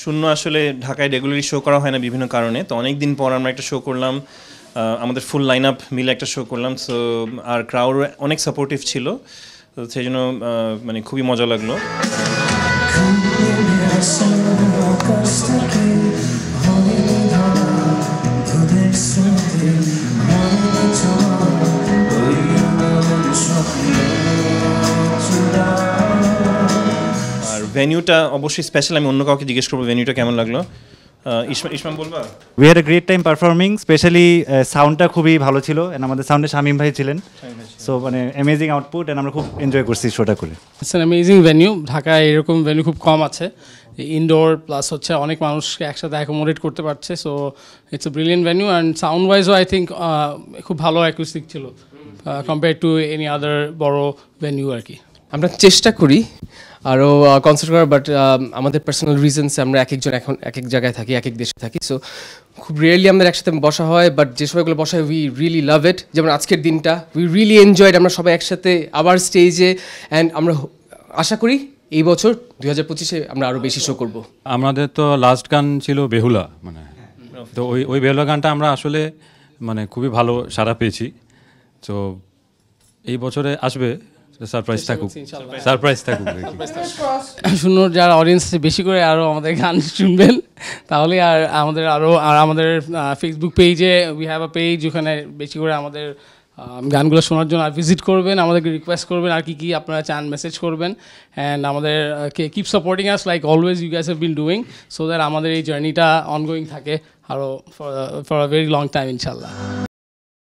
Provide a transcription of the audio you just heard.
শূন্য আসলে ঢাকায় রেগুলারলি শো করা হয় না বিভিন্ন কারণে, তো অনেক দিন পর আমরা একটা শো করলাম, আমাদের ফুল লাইন আপ মিলে একটা শো করলাম। সো আর ক্রাউড অনেক সাপোর্টিভ ছিল, তো সেই জন্য মানে খুবই মজা লাগলো। আর ভেন্যুটা অবশ্যই স্পেশাল, আমি অন্য কাউকে জিজ্ঞেস করবো ভেন্যুটা কেমন লাগলো। ইসমাম বলবা? We had a great time performing, specially সাউন্ডটা খুবই ভালো ছিল অ্যান্ড আমাদের সাউন্ডে শামীম ভাই ছিলেন। সো মানে অ্যামেজিং আউটপুট অ্যান্ড আমরা খুব এনজয় করছি শোটা করে। It's an amazing venue. ঢাকায় এরকম ভেন্যু খুব কম আছে, ইনডোর প্লাস হচ্ছে অনেক মানুষকে একসাথে অ্যাকোমোডেট করতে পারছে। So it's a brilliant venue and sound ওয়াইজও আই থিঙ্ক খুব ভালো অ্যাকুস্টিক ছিল কম্পেয়ার টু এনি আদার বড় ভেন্যু আর কি। আমরা চেষ্টা করি আরও কনসার্ট করার, বাট আমাদের পার্সোনাল রিজনসে আমরা এক একজন এখন এক এক জায়গায় থাকি, এক এক দেশে থাকি। সো খুব রিয়েলি আমাদের একসাথে বসা হয়, বাট যে সময়গুলো বসা হয় উই রিয়েলি লাভ ইট। যেমন আজকের দিনটা উই রিয়েলি এনজয়েড, আমরা সবাই একসাথে আবার স্টেজে, অ্যান্ড আমরা আশা করি এই বছর 2025-এ আমরা আরও বেশি শো করব। আমাদের তো লাস্ট গান ছিল বেহুলা, মানে তো ওই বেহুলা গানটা আমরা আসলে মানে খুবই ভালো সাড়া পেয়েছি। তো এই বছরে আসবে, সারপ্রাইজ থাকুক, সারপ্রাইজ থাকুক। শূন্যর যারা অডিয়েন্স বেশি করে আরও আমাদের গান শুনবেন, তাহলে আর আমাদের ফেসবুক পেজে উই হ্যাভ আ পেজ, ওখানে বেশি করে আমাদের গানগুলো শোনার জন্য আর ভিজিট করবেন, আমাদেরকে রিকোয়েস্ট করবেন আর কি আপনারা চান মেসেজ করবেন। অ্যান্ড আমাদের keep supporting us like always you guys have been doing, so that আমাদের এই জার্নিটা অনগোয়িং থাকে আরও for a very long time ইনশাল্লাহ।